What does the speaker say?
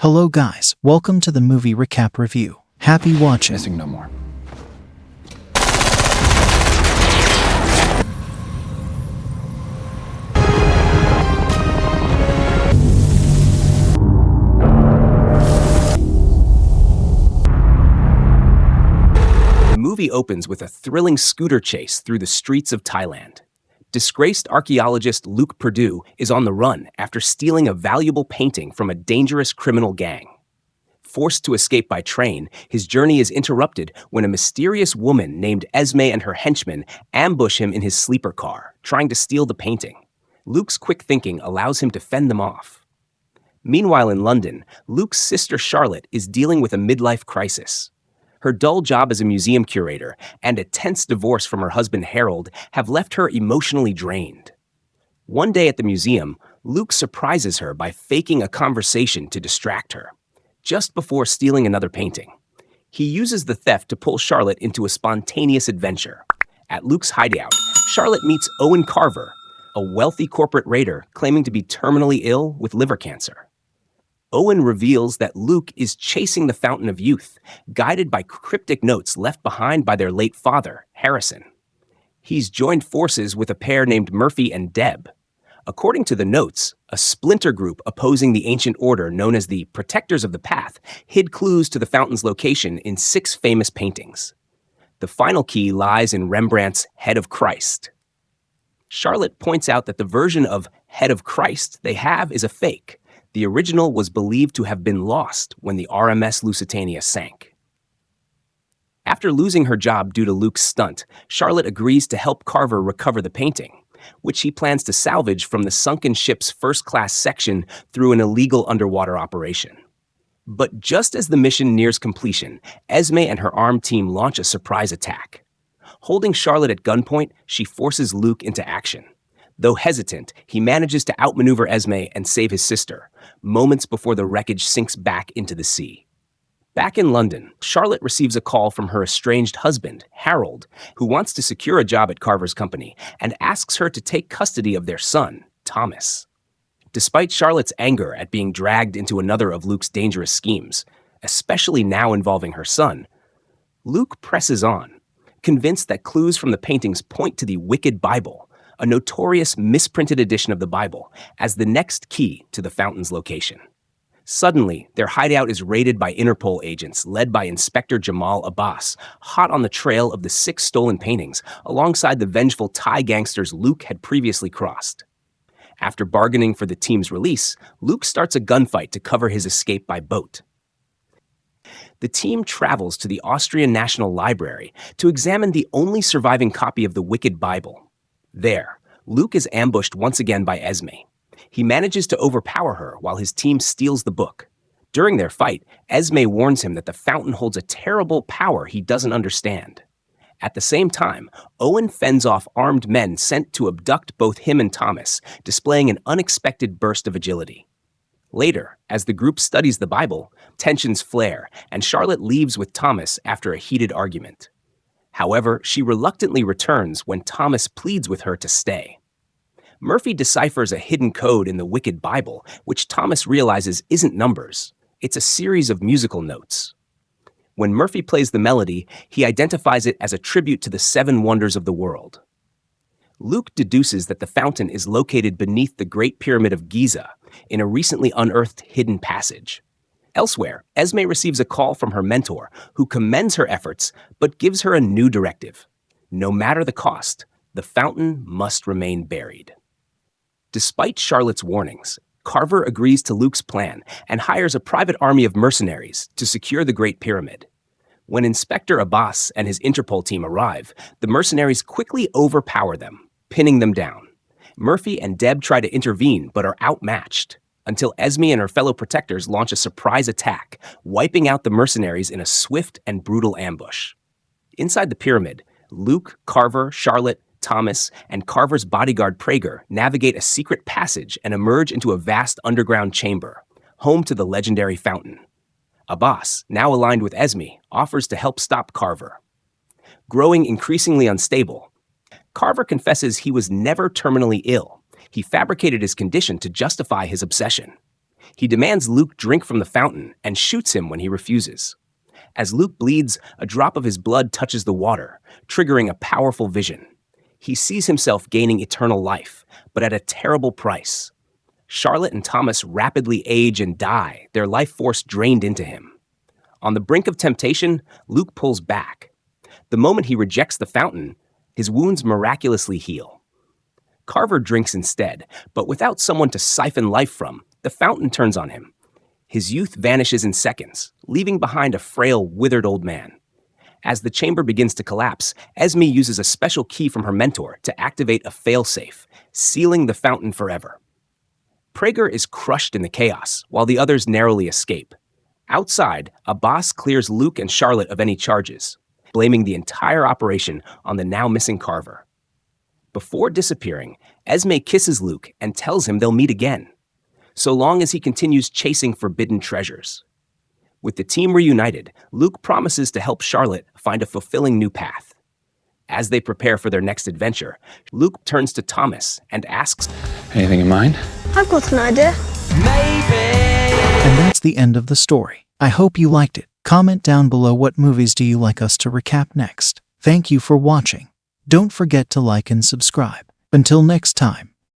Hello guys, welcome to the movie recap review. Happy watching. Missing no more. The movie opens with a thrilling scooter chase through the streets of Thailand. Disgraced archaeologist Luke Perdue is on the run after stealing a valuable painting from a dangerous criminal gang. Forced to escape by train, his journey is interrupted when a mysterious woman named Esme and her henchmen ambush him in his sleeper car, trying to steal the painting. Luke's quick thinking allows him to fend them off. Meanwhile in London, Luke's sister Charlotte is dealing with a midlife crisis. Her dull job as a museum curator and a tense divorce from her husband Harold have left her emotionally drained. One day at the museum, Luke surprises her by faking a conversation to distract her, just before stealing another painting. He uses the theft to pull Charlotte into a spontaneous adventure. At Luke's hideout, Charlotte meets Owen Carver, a wealthy corporate raider claiming to be terminally ill with liver cancer. Owen reveals that Luke is chasing the Fountain of Youth, guided by cryptic notes left behind by their late father, Harrison. He's joined forces with a pair named Murphy and Deb. According to the notes, a splinter group opposing the ancient order known as the Protectors of the Path hid clues to the fountain's location in 6 famous paintings. The final key lies in Rembrandt's Head of Christ. Charlotte points out that the version of Head of Christ they have is a fake. The original was believed to have been lost when the RMS Lusitania sank. After losing her job due to Luke's stunt, Charlotte agrees to help Carver recover the painting, which he plans to salvage from the sunken ship's first-class section through an illegal underwater operation. But just as the mission nears completion, Esme and her armed team launch a surprise attack. Holding Charlotte at gunpoint, she forces Luke into action. Though hesitant, he manages to outmaneuver Esme and save his sister, moments before the wreckage sinks back into the sea. Back in London, Charlotte receives a call from her estranged husband, Harold, who wants to secure a job at Carver's company and asks her to take custody of their son, Thomas. Despite Charlotte's anger at being dragged into another of Luke's dangerous schemes, especially now involving her son, Luke presses on, convinced that clues from the paintings point to the Wicked Bible, a notorious misprinted edition of the Bible, as the next key to the fountain's location. Suddenly, their hideout is raided by Interpol agents led by Inspector Jamal Abbas, hot on the trail of the 6 stolen paintings, alongside the vengeful Thai gangsters Luke had previously crossed. After bargaining for the team's release, Luke starts a gunfight to cover his escape by boat. The team travels to the Austrian National Library to examine the only surviving copy of the Wicked Bible. There, Luke is ambushed once again by Esme. He manages to overpower her while his team steals the book. During their fight, Esme warns him that the fountain holds a terrible power he doesn't understand. At the same time, Owen fends off armed men sent to abduct both him and Thomas, displaying an unexpected burst of agility. Later, as the group studies the Bible, tensions flare, and Charlotte leaves with Thomas after a heated argument. However, she reluctantly returns when Thomas pleads with her to stay. Murphy deciphers a hidden code in the Wicked Bible, which Thomas realizes isn't numbers. It's a series of musical notes. When Murphy plays the melody, he identifies it as a tribute to the 7 wonders of the world. Luke deduces that the fountain is located beneath the Great Pyramid of Giza, in a recently unearthed hidden passage. Elsewhere, Esme receives a call from her mentor, who commends her efforts, but gives her a new directive. No matter the cost, the fountain must remain buried. Despite Charlotte's warnings, Carver agrees to Luke's plan and hires a private army of mercenaries to secure the Great Pyramid. When Inspector Abbas and his Interpol team arrive, the mercenaries quickly overpower them, pinning them down. Murphy and Deb try to intervene but are outmatched, until Esme and her fellow protectors launch a surprise attack, wiping out the mercenaries in a swift and brutal ambush. Inside the pyramid, Luke, Carver, Charlotte, Thomas, and Carver's bodyguard Prager navigate a secret passage and emerge into a vast underground chamber, home to the legendary fountain. Abbas, now aligned with Esme, offers to help stop Carver. Growing increasingly unstable, Carver confesses he was never terminally ill. He fabricated his condition to justify his obsession. He demands Luke drink from the fountain and shoots him when he refuses. As Luke bleeds, a drop of his blood touches the water, triggering a powerful vision. He sees himself gaining eternal life, but at a terrible price. Charlotte and Thomas rapidly age and die, their life force drained into him. On the brink of temptation, Luke pulls back. The moment he rejects the fountain, his wounds miraculously heal. Carver drinks instead, but without someone to siphon life from, the fountain turns on him. His youth vanishes in seconds, leaving behind a frail, withered old man. As the chamber begins to collapse, Esme uses a special key from her mentor to activate a failsafe, sealing the fountain forever. Prager is crushed in the chaos, while the others narrowly escape. Outside, Abbas clears Luke and Charlotte of any charges, blaming the entire operation on the now missing Carver. Before disappearing, Esme kisses Luke and tells him they'll meet again, so long as he continues chasing forbidden treasures. With the team reunited, Luke promises to help Charlotte find a fulfilling new path. As they prepare for their next adventure, Luke turns to Thomas and asks, "Anything in mind?" I've got an idea. And that's the end of the story. I hope you liked it. Comment down below what movies do you like us to recap next. Thank you for watching. Don't forget to like and subscribe. Until next time.